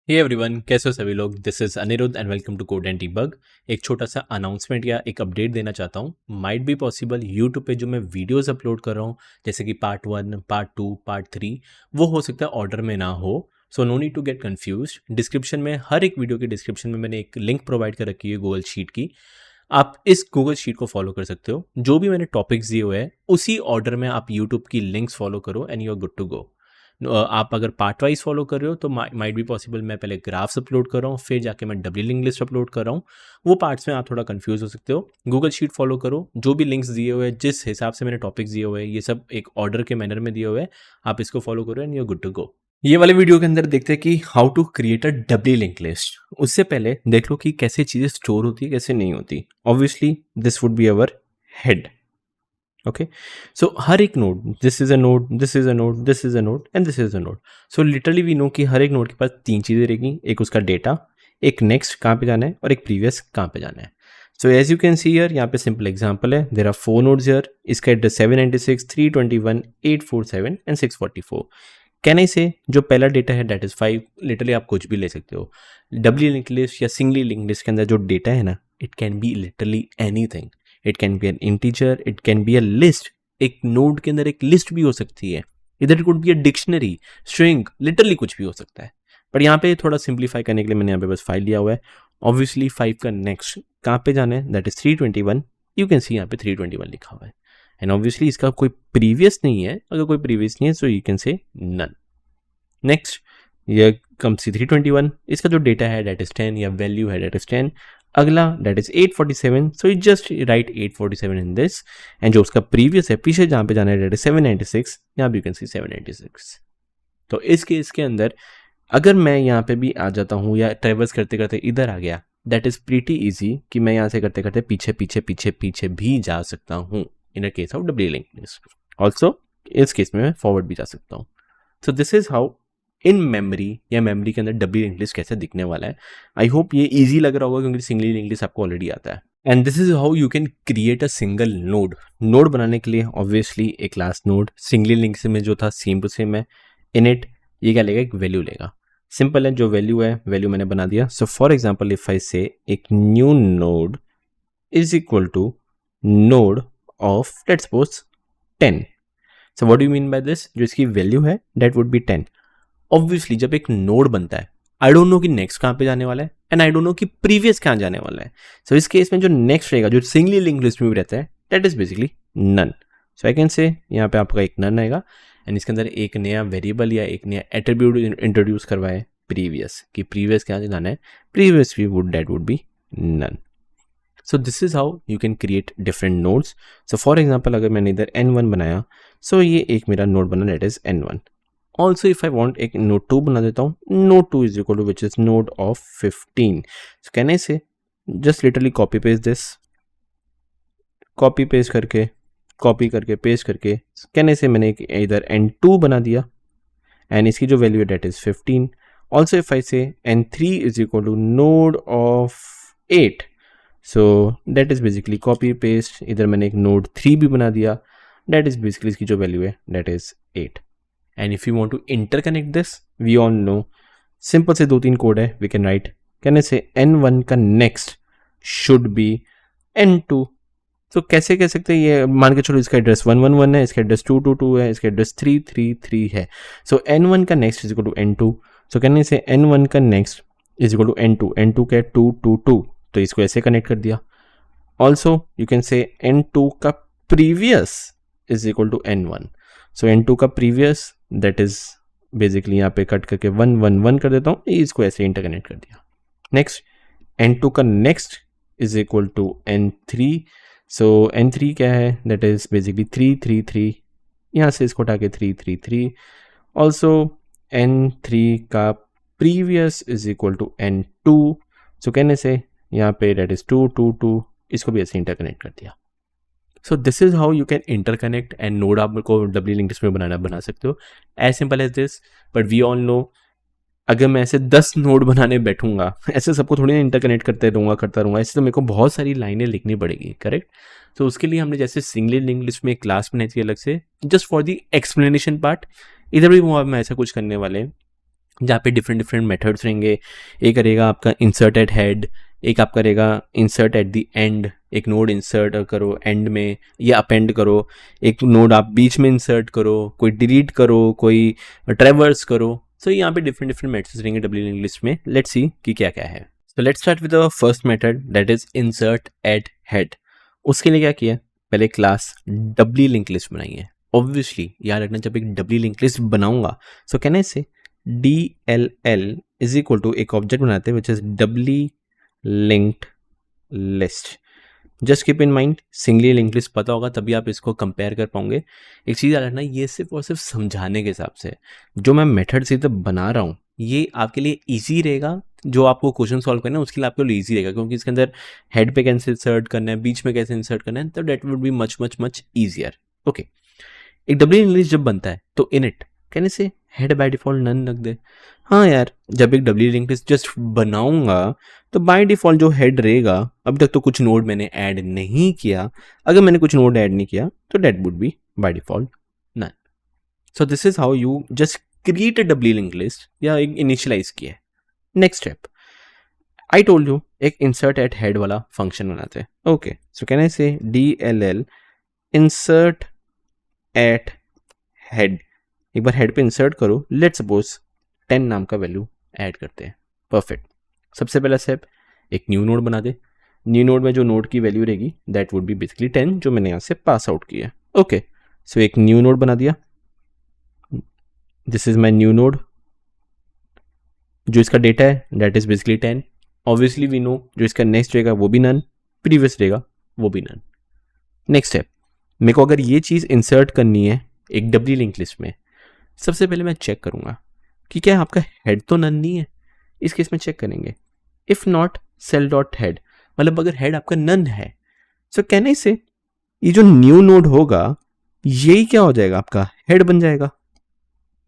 Hey everyone, कैसे हो सभी लोग। This is Aniruddh and welcome to code and debug. एक छोटा सा अनाउंसमेंट या एक अपडेट देना चाहता हूँ। माइट बी पॉसिबल यूट्यूब पे जो मैं वीडियोस अपलोड कर रहा हूँ, जैसे कि पार्ट 1, पार्ट 2, पार्ट 3, वो हो सकता है ऑर्डर में ना हो। So no need to get confuse. Description में, हर एक वीडियो के डिस्क्रिप्शन में मैंने एक लिंक प्रोवाइड कर रखी है गूगल शीट की। आप इस गूगल शीट को फॉलो कर सकते हो। जो भी मैंने टॉपिक्स दिए हुए हैं उसी ऑर्डर में आप यूट्यूब की लिंक्स फॉलो करो and you are good to go. आप अगर पार्ट वाइज फॉलो कर रहे हो तो माइट बी पॉसिबल मैं पहले ग्राफ्स अपलोड कर रहा हूँ, फिर जाके मैं डबल लिंक लिस्ट अपलोड कर रहा हूँ। वो पार्ट्स में आप थोड़ा कंफ्यूज हो सकते हो। गूगल शीट फॉलो करो, जो भी लिंक्स दिए हुए हैं, जिस हिसाब से मैंने टॉपिक्स दिए हुए हैं, ये सब एक ऑर्डर के मैनर में दिए हुए हैं। आप इसको फॉलो करो and you are good to go. ये वाले वीडियो के अंदर देखते हैं कि how to create a double link list. उससे पहले देख लो कि कैसे चीज़ें स्टोर होती है, कैसे नहीं होती। Obviously this would be our head. Okay, so हर एक node, this is a node, this is a node, this is a node and this is a node. So literally we know कि हर एक नोड के पास तीन चीज़ें रहेगी। एक उसका डेटा, एक नेक्स्ट कहाँ पे जाना है, और एक प्रीवियस कहाँ पे जाना है। So as you can see here, यहाँ पे सिंपल एग्जांपल है। There are 4 nodes here. इसका address 796, 321, 847 and 644। Can I say जो पहला डेटा है दैट इज 5। लिटरली आप कुछ भी ले सकते हो। डबली लिंक लिस्ट या सिंगली लिंक लिस्ट के अंदर जो डेटा है ना, it can be literally anything. It can be N integer, it can be a list. एक नोड के अंदर एक लिस्ट भी हो सकती है। इधर could be a dictionary, string, literally कुछ भी हो सकता है। पर यहाँ पे थोड़ा सिंप्लीफाई करने के लिए मैंने यहाँ पे बस फाइल लिया हुआ है। ऑब्वियसली 5 का नेक्स्ट कहाँ पे जाना है, दैट इज 321। यू कैन सी यहाँ पे 321 लिखा हुआ है। एंड ऑब्वियसली इसका कोई प्रीवियस नहीं है। अगर कोई प्रीवियस नहीं है so you can say none. Next ये कम सी 321। इसका जो डेटा है दैट इज 10 या वैल्यू है दैट इज 10। अगला that is 847। So you just right 847 in this. And जो उसका प्रीवियस है, पीछे जहाँ पे जाना है, दैट इज 796। यहाँ भी यू कैन सी 796। तो इस केस के अंदर अगर मैं यहाँ पे भी आ जाता हूँ या ट्रेवर्स करते करते इधर आ गया, दैट इज प्रीटी ईजी कि मैं यहाँ से करते करते पीछे पीछे पीछे पीछे भी जा सकता हूँ। In a case of double link list also, इस केस में मैं फॉरवर्ड भी जा सकता हूँ। So this is how in memory या मेमोरी के अंदर डबल लिंक लिस्ट कैसे दिखने वाला है। आई होप ये इजी लग रहा होगा क्योंकि सिंगली लिंक लिस्ट आपको ऑलरेडी आता है। And this is how you can create a single node. Node बनाने के लिए ऑब्वियसली एक क्लास नोड, सिंगली लिंक में जो था सेम टू सेम है। इनिट ये क्या लेगा, एक वैल्यू लेगा। सिंपल है, जो वैल्यू है वैल्यू मैंने बना दिया। So for example if I say एक new node is equal to node of let's suppose 10। So what do you mean by this, जो इसकी वैल्यू है दैट वुड बी 10। ऑब्वियसली जब एक नोड बनता है, आई डोंट नो कि next कहाँ पे जाने वाला है एंड आई डोंट नो कि प्रीवियस कहाँ जाने वाला है। सो इस केस में जो नेक्स्ट रहेगा, जो सिंगली लिंक लिस्ट में भी रहता है, that is basically none. So I can say यहाँ पे आपका एक नन आएगा एंड इसके अंदर एक नया वेरिएबल या एक नया एट्रीब्यूट इंट्रोड्यूस करवाए प्रीवियस, कि प्रीवियस क्या जाना है, प्रीवियस भी would that would be none. So this is how you can create different nodes. So for example अगर मैंने इधर n1 बनाया, सो ये एक मेरा नोड बना that is n1। Also if I want एक नोड 2 बना देता हूँ, node 2 is equal to which is node of 15। So can I say just literally copy paste this, copy paste करके, कॉपी करके पेस्ट करके, कैन आई से मैंने एक इधर n2 बना दिया एंड इसकी जो वैल्यू है that is 15। Also if I say n3 is equal to node of 8। So that is basically copy paste, इधर मैंने एक नोड 3 भी बना दिया, दैट इज बेसिकली इसकी जो वैल्यू है that is 8। And if you want to interconnect this, we all know simple से 2-3 कोड है, we can write. Can I say n1 का नेक्स्ट शुड बी n2। तो कैसे कह सकते हैं, ये मान के चलो इसका एड्रेस 111 है, इसका एड्रेस 222 है, इसका एड्रेस 333 है। सो n1 का next is equal to n2। So can I say n1 का next is equal to n2। n2 का 222, तो इसको ऐसे कनेक्ट कर दिया। Also you can say n2 का previous is equal to n1। So n2 का प्रीवियस दैट इज बेसिकली यहाँ पे कट करके 111 कर देता हूँ, इसको ऐसे इंटरकनेक्ट कर दिया। नेक्स्ट n2 का next is equal to n3। So n3 क्या है, दैट इज बेसिकली 333, यहाँ से इसको उठा के 333। ऑल्सो n3 का previous is equal to n2। So कहने से यहाँ पे दैट इज 222, इसको भी ऐसे इंटरकनेक्ट कर दिया। So this is how you can interconnect and node आपको डबल लिंक लिस्ट में बना सकते हो, as simple as this. But we all know अगर मैं ऐसे 10 नोड बनाने बैठूंगा, ऐसे सबको थोड़ी ना इंटरकनेक्ट करते रहूँगा, करता रहूँगा, ऐसे तो मेरे को बहुत सारी लाइनें लिखनी पड़ेगी, करेक्ट। तो उसके लिए हमने जैसे सिंगली लिंक लिस्ट में एक क्लास बनाई थी अलग से, just for the explanation part. इधर भी वो हम ऐसा कुछ करने वाले हैं। जहाँ पे डिफरेंट डिफरेंट मेथड्स रहेंगे। एक रहेगा आपका इंसर्ट एट हेड, एक आपका रहेगा इंसर्ट एट द एंड, एक नोड इंसर्ट करो एंड में या अपेंड करो, एक नोड आप बीच में इंसर्ट करो, कोई डिलीट करो, कोई ट्रेवर्स करो। सो यहाँ पे डिफरेंट डिफरेंट मेथड्स रहेंगे डब्ल्यू लिंक लिस्ट में। लेट्स सी कि क्या क्या है। So let's start with the first method that is insert at head. उसके लिए क्या किया, पहले क्लास डब्ल्यू लिंक लिस्ट बनाई है। ऑब्वियसली याद रखना, जब एक डब्ल्यू लिंक लिस्ट बनाऊंगा सो कहने से DLL इज इक्वल टू एक ऑब्जेक्ट बनाते हैं which is doubly linked list. Just keep in mind singly link list पता होगा तभी आप इसको कंपेयर कर पाओगे। एक चीज़ याद रखना, ये सिर्फ और सिर्फ समझाने के हिसाब से जो मैं मेथड से तो बना रहा हूँ ये आपके लिए ईजी रहेगा। जो आपको क्वेश्चन सॉल्व करना है उसके लिए आपके लिए ईजी रहेगा, क्योंकि इसके अंदर हेड पे कैसे इंसर्ट करना है, बीच में कैसे इंसर्ट करना है, तो that would be much much much easier. Okay, एक डब्ल्यू लिंक लिस्ट जब बनता है तो इन इट कहने से हेड बाय डिफॉल्ट नन रख दे। हाँ यार, जब एक डब्ल्यू लिंक लिस्ट जस्ट बनाऊंगा तो बाय डिफॉल्ट जो हेड रहेगा, अभी तक तो कुछ नोड मैंने ऐड नहीं किया, अगर मैंने कुछ नोड ऐड नहीं किया तो that would be by default none. So this is how you just create a doubly link list या एक इनिशियलाइज किया है। Next step I told you एक इंसर्ट एट हेड वाला फंक्शन बनाते हैं। ओके, सो कैन आई से DLL insert at head. एक बार हेड पे इंसर्ट करो, लेट्स सपोज 10 नाम का वैल्यू ऐड करते हैं। परफेक्ट। सबसे पहला स्टेप एक न्यू नोड बना दे। न्यू नोड में जो नोड की वैल्यू रहेगी दैट वुड बी बेसिकली 10 जो मैंने यहाँ से पास आउट किया। ओके, सो एक न्यू नोड बना दिया। This is my new node. जो इसका डेटा है that is basically 10। Obviously we know जो इसका नेक्स्ट रहेगा वो भी नन, प्रीवियस रहेगा वो भी नन। नेक्स्ट स्टेप, मेरे को अगर ये चीज़ इंसर्ट करनी है एक डब्ल्यू लिंक लिस्ट में, सबसे पहले मैं चेक करूंगा कि क्या आपका हेड तो नन नहीं है। इस केस में चेक करेंगे if not self dot head, मतलब अगर हेड आपका नन है सो कहने से ये जो न्यू नोड होगा यही क्या हो जाएगा, आपका हेड बन जाएगा।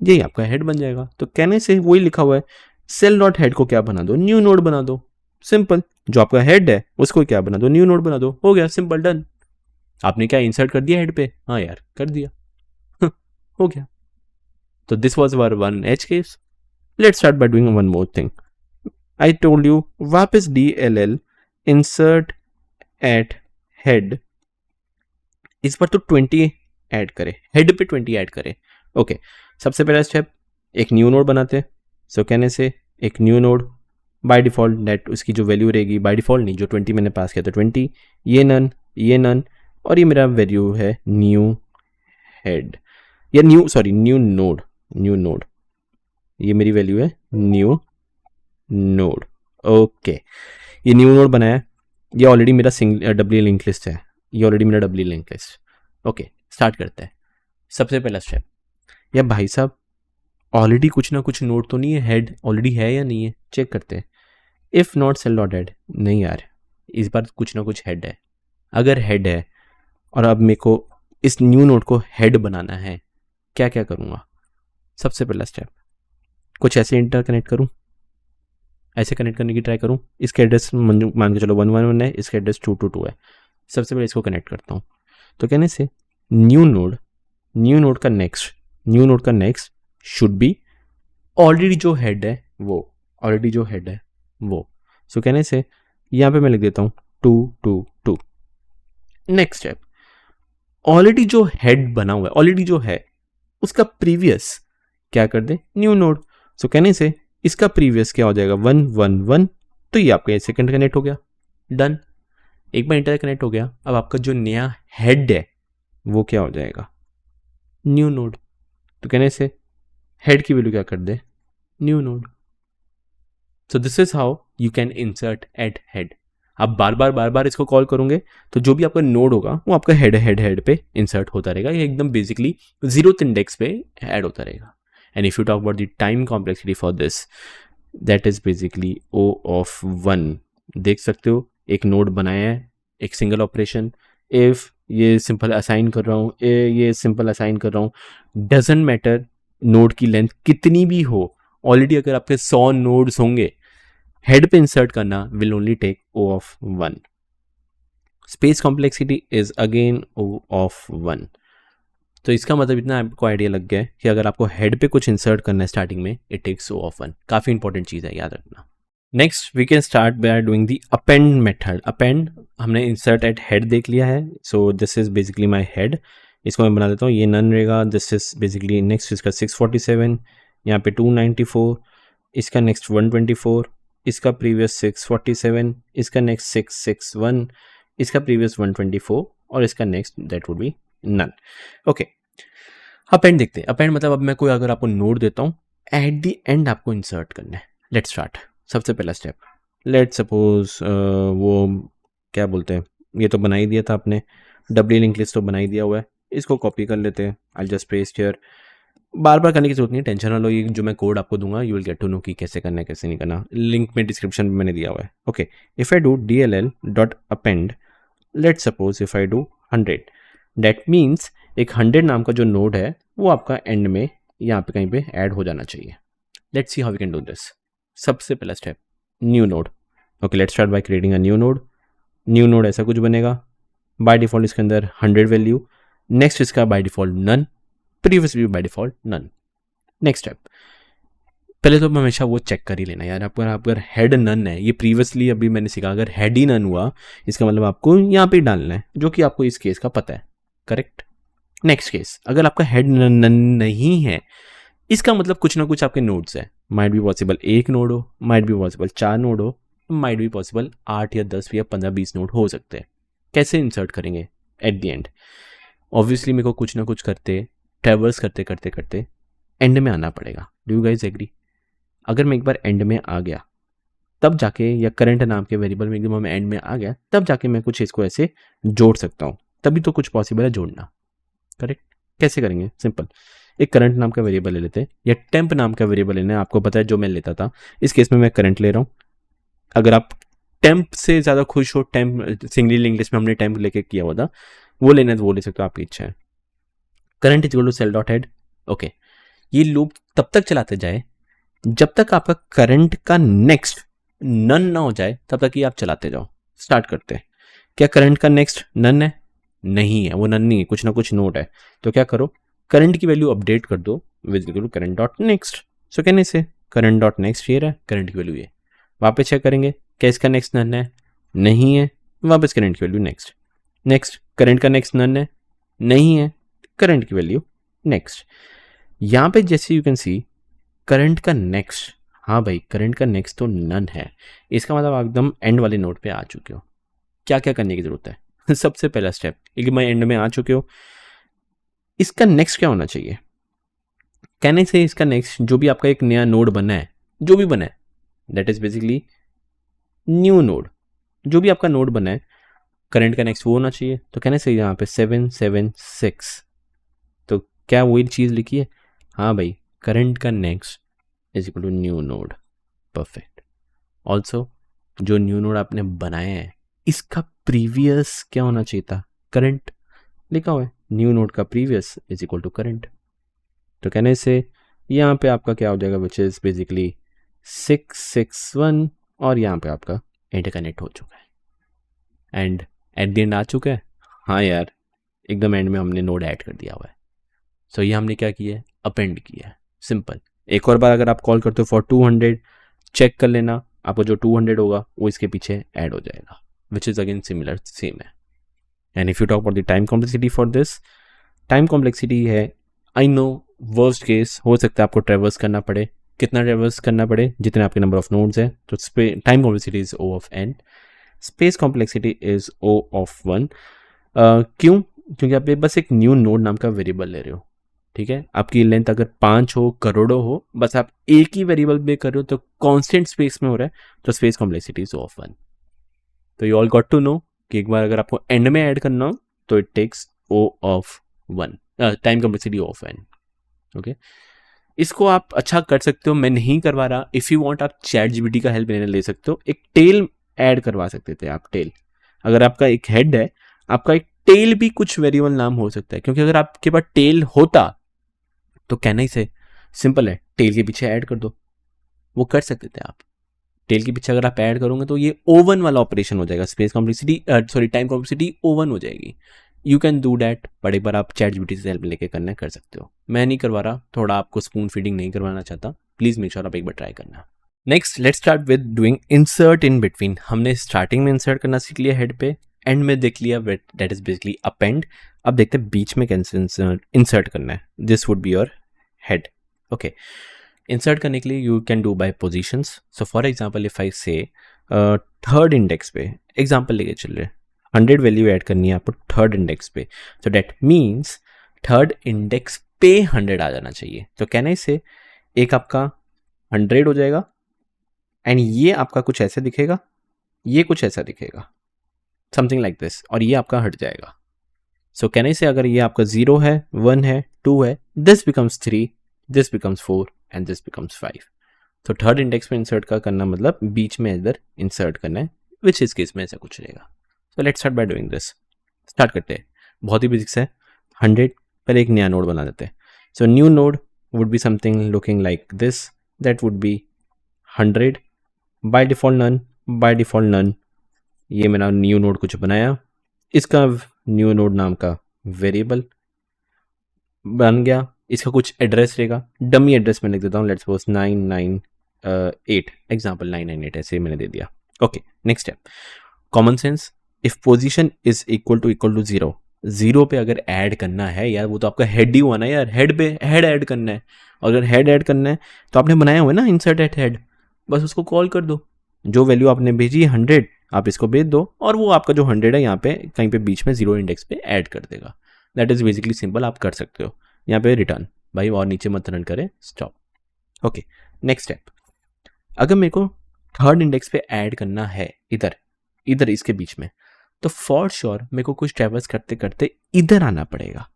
यही आपका हेड बन जाएगा। तो कहने से वही लिखा हुआ है सेल डॉट हेड को क्या बना दो, न्यू नोड बना दो। सिंपल, जो आपका हेड है उसको क्या बना दो, न्यू नोड बना दो। हो गया, सिंपल, डन। आपने क्या इंसर्ट कर दिया हेड पे? हाँ यार कर दिया। हो गया। So this was our one edge case. Let's start by doing one more thing. I told you वापस DLL insert at head, इस पर तो 20 ऐड करे, हेड पे 20 ऐड करे। ओके, सबसे पहला स्टेप एक न्यू नोड बनाते। सो कहने से एक new node by default net उसकी जो वैल्यू रहेगी, बाय डिफॉल्ट नहीं, जो 20 मैंने पास किया था 20, ये नन और ये मेरा वैल्यू है न्यू हेड या न्यू नोड, ये मेरी वैल्यू है न्यू नोड। ओके, ये न्यू नोड बनाया, ये ऑलरेडी मेरा डब्ल्यू लिंक लिस्ट है, ये ऑलरेडी मेरा W link list. Okay, start करते हैं। सबसे पहला स्टेप, या भाई साहब ऑलरेडी कुछ ना कुछ नोड तो नहीं है, हेड ऑलरेडी है या नहीं है, चेक करते हैं। If not self dot head, नहीं यार इस बार कुछ ना कुछ हेड है। अगर हेड है और अब मेरे को इस न्यू नोड को हेड बनाना है, क्या क्या करूँगा? सबसे पहला स्टेप कुछ ऐसे इंटरकनेक्ट करूँ, ऐसे कनेक्ट करने की ट्राई करूँ। इसका एड्रेस मान के चलो 111 है, इसका एड्रेस 222 है। सबसे पहले इसको कनेक्ट करता हूँ। तो कहने से न्यू नोड का नेक्स्ट शुड बी ऑलरेडी जो हेड है वो, सो कहने से यहाँ पे मैं लिख देता हूँ 222। नेक्स्ट स्टेप, ऑलरेडी जो हेड बना हुआ है, ऑलरेडी जो है उसका प्रीवियस क्या कर दे, न्यू नोड। सो कहने से इसका प्रीवियस क्या हो जाएगा 111, तो ये आपका सेकंड कनेक्ट हो गया, डन। एक बार इंटर कनेक्ट हो गया, अब आपका जो नया हेड है वो क्या हो जाएगा, न्यू नोड। तो कहने से हेड की वैल्यू क्या कर दे, new node. So this is how you can insert at head. आप बार बार इसको कॉल करोगे तो जो भी आपका नोड होगा वो आपका हेड पे इंसर्ट होता रहेगा, ये एकदम बेसिकली 0th इंडेक्स पे ऐड होता रहेगा। And if you talk about the time complexity for this, that is basically O of 1। देख सकते हो एक नोड बनाया है, एक सिंगल ऑपरेशन, इफ ये सिंपल असाइन कर रहा हूँ, ये सिंपल असाइन कर रहा हूँ, डजेंट मैटर नोड की लेंथ कितनी भी हो। ऑलरेडी अगर आपके 100 नोड्स होंगे, हेड पे इंसर्ट करना will only take O of 1। Space complexity is again O of 1। तो इसका मतलब इतना आपको आइडिया लग गया है कि अगर आपको हेड पे कुछ इंसर्ट करना है स्टार्टिंग में, इट टेक्स O of 1. काफ़ी इंपॉर्टेंट चीज़ है, याद रखना. Next we can start by doing the append method. Append हमने इंसर्ट एट हेड देख लिया है, so this is basically my head. इसको मैं बना देता हूँ, ये नन रहेगा. दिस इज बेसिकली नेक्स्ट इसका 647, यहाँ पे 294, इसका नेक्स्ट 124, इसका प्रीवियस 647, इसका नेक्स्ट 661, इसका प्रीवियस 124 और इसका next that would be none. Okay, append देखते हैं. अपेंड मतलब अब मैं कोई अगर आपको नोड देता हूँ, एट द एंड आपको इंसर्ट करना है. Let's start. सबसे पहला स्टेप, लेट सपोज वो क्या बोलते हैं, ये तो बना ही दिया था आपने, डब्ल्यू लिंक लिस्ट तो बना ही दिया हुआ है. इसको कॉपी कर लेते हैं. I just paste here. बार बार करने की जरूरत नहीं, टेंशन ना लो. ये जो मैं कोड आपको दूंगा you will get to know कि कैसे करना है कैसे नहीं करना. लिंक में डिस्क्रिप्शन में मैंने दिया हुआ है. Okay, if I do dll.append, let suppose if I do 100, that means एक 100 नाम का जो नोड है वो आपका एंड में यहाँ पे कहीं पे ऐड हो जाना चाहिए. Let's see how we can do this. सबसे पहला step, new node. Okay, let's start by creating a new node. New node ऐसा कुछ बनेगा. बाय डिफॉल्ट इसके अंदर 100 वैल्यू. नेक्स्ट इसका बाय डिफॉल्ट नन, प्रीवियस भी by default none. Next step, पहले तो हमेशा वो चेक कर ही लेना यार, अगर हेड नन है, ये प्रीवियसली अभी मैंने सीखा, अगर हेड ही नन हुआ इसका मतलब आपको यहाँ पे डालना है, जो कि आपको इस केस का पता है. करेक्ट. नेक्स्ट केस, अगर आपका हेड नन नहीं है, इसका मतलब कुछ ना कुछ आपके नोड्स है. माइट बी पॉसिबल 1 नोड हो, माइट बी पॉसिबल 4 नोड हो, माइट बी पॉसिबल 8 या 10 या 15-20 नोड हो सकते हैं. कैसे इंसर्ट करेंगे एट द एंड? ऑब्वियसली मेरे को कुछ ना कुछ करते, ट्रैवर्स करते करते करते एंड में आना पड़ेगा. Do you guys agree? अगर मैं एक बार एंड में आ गया तब जाके, या करंट नाम के वेरिएबल में एकदम मैं एंड में आ गया तब जाके मैं कुछ इसको ऐसे जोड़ सकता हूँ, तभी तो कुछ पॉसिबल है जोड़ना. करेक्ट. कैसे करेंगे? सिंपल, एक करंट नाम का वेरिएबल ले लेते हैं, या टेम्प नाम का वेरिएबल लेना है. आपको पता है जो मैं लेता था, इस केस में मैं करंट ले रहा हूँ. अगर आप टेम्प से ज़्यादा खुश हो, टेम्प सिंगल इंग्लिश में हमने टेम्प लेके किया हुआ था, वो लेना है तो वो ले सकते हो, आपकी इच्छा है. Current is equal to self dot head. Okay, ये लूप तब तक चलाते जाए जब तक आपका करंट का नेक्स्ट नन ना हो जाए, तब तक ही आप चलाते जाओ. स्टार्ट करते हैं. क्या करंट का नेक्स्ट नन है? नहीं है, वो नन नहीं है, कुछ ना कुछ नोड है. तो क्या करो, करंट की वैल्यू अपडेट कर दो with equal to current dot next. So कहने से करंट डॉट नेक्स्ट ये है, करंट की वैल्यू ये. वापस चेक करेंगे, क्या इसका नेक्स्ट नन है? नहीं है. वापस करंट की वैल्यू नेक्स्ट. नेक्स्ट, करंट का नेक्स्ट नन है? नहीं है. करंट की वैल्यू नेक्स्ट. यहाँ पे जैसे यू कैन सी करंट का नेक्स्ट, हाँ भाई करंट का नेक्स्ट तो नन है. इसका मतलब आप एकदम एंड वाले नोड पे आ चुके हो. क्या क्या करने की जरूरत है? सबसे पहला स्टेप, एक मैं एंड में आ चुके हो, इसका नेक्स्ट क्या होना चाहिए? कहने से इसका नेक्स्ट जो भी आपका एक नया नोड बना है, जो भी बना है, that is basically new node. जो भी आपका नोड बना है, करंट का नेक्स्ट वो होना चाहिए. तो कहने से यहाँ पे 776, तो क्या वही चीज़ लिखी है? हाँ भाई, करंट का next is equal to new node. Perfect. Also जो न्यू नोड आपने बनाया है, इसका प्रीवियस क्या होना चाहिए था? करंट. लिखा हुआ है न्यू नोड का previous is equal to current. तो कहने से यहाँ पे आपका क्या हो जाएगा, विच इज बेसिकली 661, और यहाँ पे आपका एंड कनेक्ट हो चुका है. एंड एट द एंड आ चुका है. हाँ यार, एकदम एंड में हमने नोड ऐड कर दिया हुआ है. सो ये हमने क्या किया है? अपेंड किया है. सिंपल. एक और बार अगर आप कॉल करते हो फॉर 200, चेक कर लेना, आपको जो 200 होगा वो इसके पीछे ऐड हो जाएगा, which is again similar, same है. And if you talk about the time complexity for this, time complexity है, आई नो वर्स्ट केस हो सकता है आपको ट्रेवर्स करना पड़े. कितना ट्रेवर्स करना पड़े? जितने आपके नंबर ऑफ नोड्स हैं. तो time complexity is O of n, space complexity is O of 1. क्यों? क्योंकि आप बस एक न्यू नोड नाम का वेरिएबल ले रहे हो. ठीक है, आपकी लेंथ अगर 5 हो, करोड़ों हो, बस आप एक ही वेरिएबल पे कर रहे हो, तो कांस्टेंट स्पेस में हो रहा है, तो space complexity is O of 1. तो you all got to know कि एक बार अगर आपको एंड में ऐड करना हो तो it takes O of 1, time complexity O of n. Okay, इसको आप अच्छा कर सकते हो, मैं नहीं करवा रहा. इफ़ यू वांट आप चैट जीपीटी का हेल्प ले सकते हो. एक टेल ऐड करवा सकते थे आप. टेल, अगर आपका एक हेड है, आपका एक टेल भी कुछ वेरिएबल नाम हो सकता है, क्योंकि अगर आपके पास टेल होता तो कहना ही से सिंपल है, टेल के पीछे ऐड कर दो. वो कर सकते थे आप. टेल के पीछे अगर आप ऐड करोगे तो ये O1 वाला ऑपरेशन हो जाएगा. Space complexity, sorry time complexity O1 हो जाएगी. You can do that, but एक बार आप ChatGPT से हेल्प लेके करना कर सकते हो। मैं नहीं करवा रहा, थोड़ा आपको स्पून फीडिंग नहीं करवाना चाहता, प्लीज़ मेक श्योर आप एक बार ट्राई करना। Next let's start with doing insert in between. हमने स्टार्टिंग में इंसर्ट करना सीख लिया हेड पे, एंड में देख लिया दैट इज बेसिकली अपेंड। अब देखते हैं बीच में कैसे इंसर्ट करना है। This would be your head. Okay, insert करने के लिए you can do by positions. So for example if I say third index पे एग्जांपल लेके चल रहे, 100 वैल्यू ऐड करनी है आपको थर्ड इंडेक्स पे, so that means third index पे 100 आ जाना चाहिए। तो कहने से एक आपका 100 हो जाएगा, एंड ये आपका कुछ ऐसे दिखेगा, ये कुछ ऐसा दिखेगा, समथिंग लाइक दिस, और ये आपका हट जाएगा। सो कहने से अगर ये आपका 0 है, 1 है, 2 है, this becomes 3, this becomes 4 and this becomes 5। तो थर्ड इंडेक्स में इंसर्ट का करना मतलब बीच में इधर इंसर्ट करना है, विच इस केस में ऐसा कुछ रहेगा। So let's start by doing this. Start करते हैं, बहुत ही बेसिक्स है। 100 पहले एक नया नोड बना देते हैं। So new node would be something looking like this, that would be 100 by default none, by default none. ये मैंने न्यू नोड कुछ बनाया, इसका न्यू नोड नाम का वेरिएबल बन गया, इसका कुछ एड्रेस रहेगा, डमी एड्रेस में लिख देता हूँ, लेट्स सपोज 998 एग्जांपल 998 ऐसे मैंने दे दिया। Okay, next step, common sense. If position is equal to 0 पे अगर ऐड करना है यार, वो तो आपका हेड ही हुआ ना यार, हेड पे हेड ऐड करना है। अगर हेड ऐड करना है तो आपने बनाया हुआ है ना इंसर्ट एट हेड, बस उसको कॉल कर दो, जो वैल्यू आपने भेजी 100 आप इसको भेज दो, और वो आपका जो 100 है यहाँ पे कहीं पे बीच में 0 इंडेक्स पे ऐड कर देगा। दैट इज बेसिकली सिंपल, आप कर सकते हो। यहाँ पे रिटर्न भाई, और नीचे मत रन करें, स्टॉप। ओके, नेक्स्ट स्टेप, अगर मेरे को थर्ड इंडेक्स पे ऐड करना है इधर इसके बीच में, तो फॉर श्योर मेरे को कुछ ट्रैवर्स करते करते इधर आना पड़ेगा,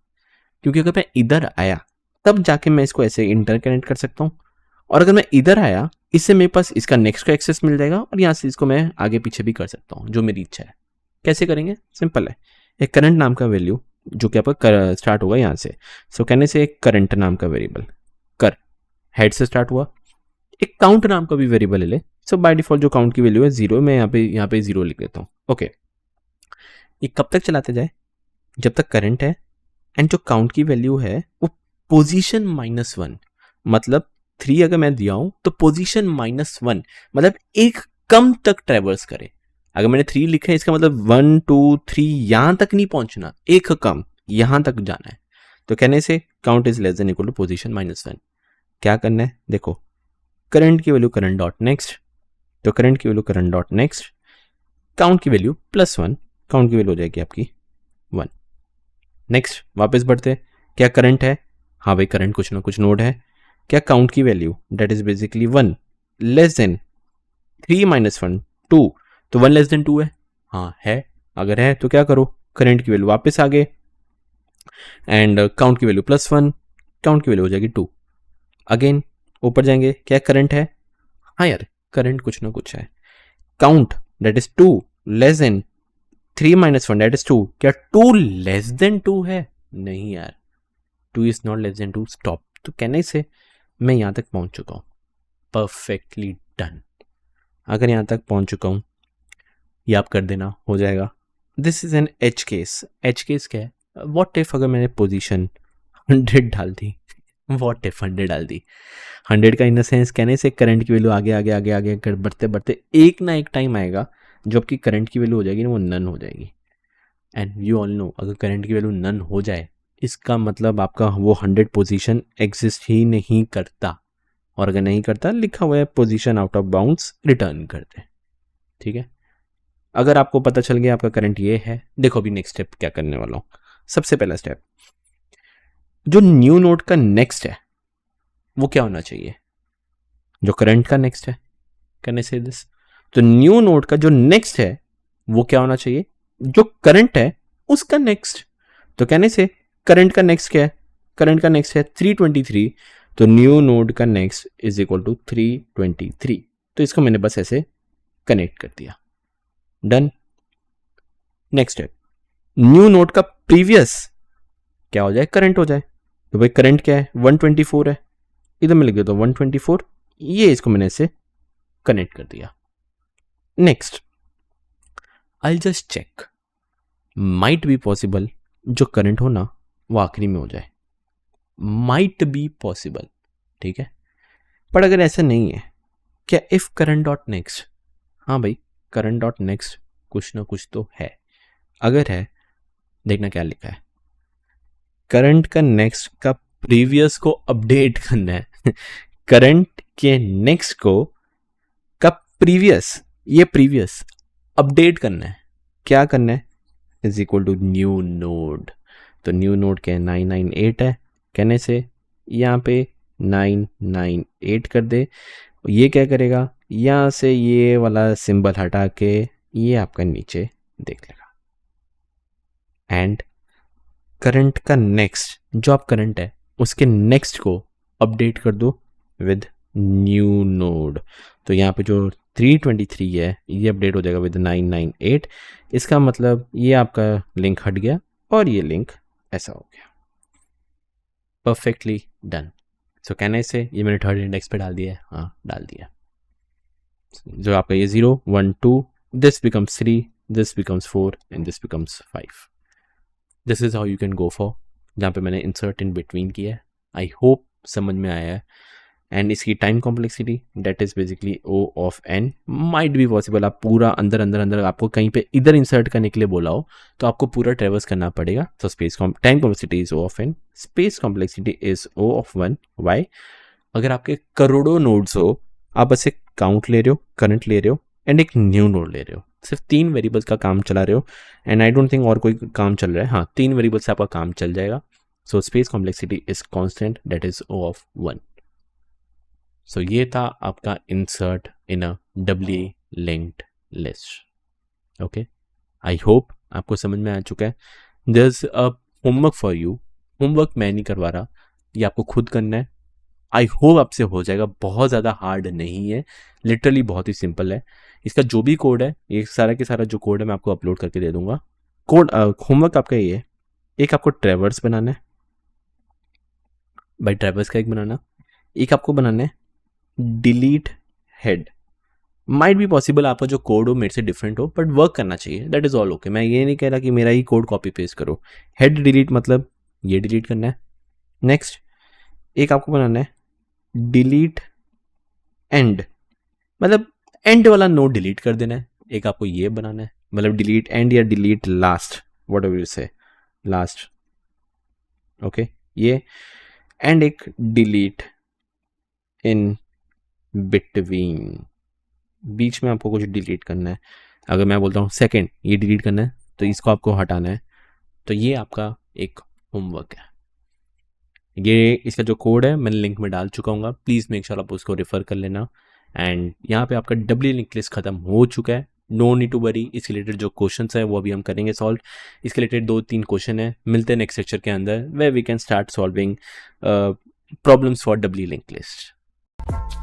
क्योंकि अगर मैं इधर आया तब जाके मैं इसको ऐसे इंटरकनेक्ट कर सकता हूँ, और अगर मैं इधर आया इससे मेरे पास इसका नेक्स्ट का एक्सेस मिल जाएगा, और यहाँ से इसको मैं आगे पीछे भी कर सकता हूँ, जो मेरी इच्छा है। कैसे करेंगे, सिंपल है, एक करंट नाम का वैल्यू जो कि आपका स्टार्ट होगा यहाँ से। सो कहने से एक करंट नाम का वेरिएबल कर, हेड से स्टार्ट हुआ, एक काउंट नाम का भी वेरिएबल ले। सो बाय डिफॉल्ट जो काउंट की वैल्यू है 0, मैं यहाँ पे 0 लिख देता हूँ। ओके, ये कब तक चलाते जाए, जब तक करंट है, एंड जो काउंट की वैल्यू है वो पोजीशन -1, मतलब 3 अगर मैं दिया हूं तो पोजीशन -1 मतलब एक कम तक ट्रेवर्स करे। अगर मैंने 3 लिखा है इसका मतलब 1 2 3 यहां तक नहीं पहुंचना, एक कम यहां तक जाना है। तो कहने से count is less than equal to position -1। क्या करना है, देखो करंट की वैल्यू करंट डॉट नेक्स्ट, तो करंट की value current dot next, count की वैल्यू +1, काउंट की वैल्यू हो जाएगी आपकी 1। नेक्स्ट वापस बढ़ते, क्या करंट है, हाँ भाई करंट कुछ ना कुछ नोड है, क्या काउंट की value that is basically 1 less than 3 - 1 2, तो 1 लेस देन 2 है, हाँ है, अगर है तो क्या करो, करंट की वैल्यू वापस आगे, एंड काउंट की वैल्यू +1, काउंट की वैल्यू हो जाएगी 2। अगेन ऊपर जाएंगे, क्या करंट है, हाँ यार करंट कुछ ना कुछ है, count that is 2 less than 3 - 1 that is 2, क्या 2 लेस देन 2 है, नहीं यार 2 is not less than 2, stop. तो कहने से मैं यहां तक पहुंच चुका हूं, परफेक्टली डन। अगर यहां तक पहुंच चुका हूं, ये आप कर देना, हो जाएगा। This is an edge case. Edge case क्या है, व्हाट इफ अगर मैंने पोजीशन 100 डाल दी, व्हाट इफ 100 डाल दी, 100 का इन द सेंस कहने से करंट की वैल्यू आगे आगे आगे आगे बढ़ते बढ़ते एक ना एक टाइम आएगा जो आपकी करंट की वैल्यू हो जाएगी ना, वो नन हो जाएगी। एंड यू ऑल नो अगर करंट की वैल्यू नन हो जाए इसका मतलब आपका वो 100 पोजीशन एग्जिस्ट ही नहीं करता, और अगर नहीं करता लिखा हुआ है position out of bounds return करते, ठीक है। अगर आपको पता चल गया आपका करंट ये है, देखो अभी नेक्स्ट स्टेप क्या करने वाला हूं। सबसे पहला स्टेप, जो न्यू नोड का नेक्स्ट है वो क्या होना चाहिए, जो करंट का नेक्स्ट है, करने से दिस, तो न्यू नोड का जो नेक्स्ट है वो क्या होना चाहिए, जो करंट है उसका नेक्स्ट। तो कहने से करंट का नेक्स्ट क्या है, करंट का नेक्स्ट है 323, तो न्यू नोड का नेक्स्ट इज इक्वल टू 323। तो इसको मैंने बस ऐसे कनेक्ट कर दिया, done. Next step, new node का प्रीवियस क्या हो जाए, करंट हो जाए। तो भाई करंट क्या है, 124 है, इधर मैं लिख देता हूं 124, ये इसको मैंने ऐसे कनेक्ट कर दिया। Next, I just check, might be possible जो करंट हो ना वो आखिरी में हो जाए, माइट बी पॉसिबल, ठीक है। पर अगर ऐसा नहीं है, क्या इफ करंट डॉट नेक्स्ट, हाँ भाई करंट डॉट नेक्स्ट कुछ ना कुछ तो है। अगर है, देखना क्या लिखा है, करंट का नेक्स्ट का प्रीवियस को अपडेट करना है करंट के नेक्स्ट को का प्रीवियस, ये प्रीवियस अपडेट करना है। क्या करना है, is equal to new node. तो न्यू नोड क्या है, 998 है, कहने से यहाँ पे 998 कर दे। ये क्या करेगा, यहाँ से ये वाला सिंबल हटा के ये आपका नीचे देख लेगा। एंड करंट का नेक्स्ट, जो आप करंट है उसके नेक्स्ट को अपडेट कर दो विद न्यू नोड। तो यहाँ पे जो 323 है ये अपडेट हो जाएगा विद 998। इसका मतलब ये आपका लिंक हट गया और ये लिंक ऐसा हो गया, परफेक्टली डन। सो कहना इसे, ये मैंने थर्ड इंडेक्स पे डाल दिया है, हाँ डाल दिया। जो आपका ये 0 1 2, this becomes 3, this becomes 4 and this becomes 5। This is how you can go for, जहाँ पे मैंने इंसर्ट इन बिटवीन किया है। आई होप समझ में आया है। एंड इसकी time complexity that is basically O of n might be possible. आप पूरा अंदर अंदर अंदर आपको कहीं पे इधर इंसर्ट करने के लिए बोला हो तो आपको पूरा ट्रेवर्स करना पड़ेगा। तो space time complexity is O of n, space complexity is O of 1। Why, अगर आपके करोड़ों नोड्स हो, आप बस एक काउंट ले रहे हो, करंट ले रहे हो एंड एक न्यू नोड ले रहे हो, सिर्फ 3 वेरिएबल्स का काम चला रहे हो। एंड आई डोंट थिंक और कोई काम चल रहा है, हाँ 3 वेरिएबल्स से आपका काम चल जाएगा। So space complexity is constant that is O of 1। So ये था आपका insert in a doubly linked list. Okay, I hope आपको समझ में आ चुका है। There is a homework for you, homework मैं नहीं करवा रहा, ये आपको खुद करना है। आई होप आपसे हो जाएगा, बहुत ज़्यादा हार्ड नहीं है, लिटरली बहुत ही सिंपल है। इसका जो भी कोड है, ये सारा के सारा जो कोड है मैं आपको अपलोड करके दे दूंगा। कोड होमवर्क आपका ये है, एक आपको ट्रैवर्स बनाना है, बाई ट्रैवर्स का एक बनाना, एक आपको बनाना है delete head. Might be possible आपका जो कोड हो मेरे से डिफरेंट हो, बट वर्क करना चाहिए, दैट इज ऑल ओके। मैं ये नहीं कह रहा कि मेरा ही कोड कॉपी पेस्ट करो। हेड डिलीट मतलब ये डिलीट करना है। नेक्स्ट एक आपको बनाना है डिलीट एंड, मतलब एंड वाला नोड डिलीट कर देना है। एक आपको ये बनाना है, मतलब डिलीट एंड या delete last, what ever you से, लास्ट, ओके ये। एंड एक डिलीट इन बिटवीन, बीच में आपको कुछ डिलीट करना है। अगर मैं बोलता हूँ सेकंड, ये डिलीट करना है तो इसको आपको हटाना है। तो ये आपका एक होमवर्क है। ये इसका जो कोड है मैंने लिंक में डाल चुका हूँ, प्लीज़ मेक श्योर आप उसको रेफर कर लेना। एंड यहाँ पे आपका डब्ल्यू लिंक लिस्ट खत्म हो चुका है, नो नीड टू वरी। इसके रिलेटेड जो क्वेश्चन है वो अभी हम करेंगे सॉल्व। इसके रिलेटेड 2-3 क्वेश्चन है, मिलते हैं नेक्स्ट लेक्चर के अंदर, where we can start solving problems for doubly link list.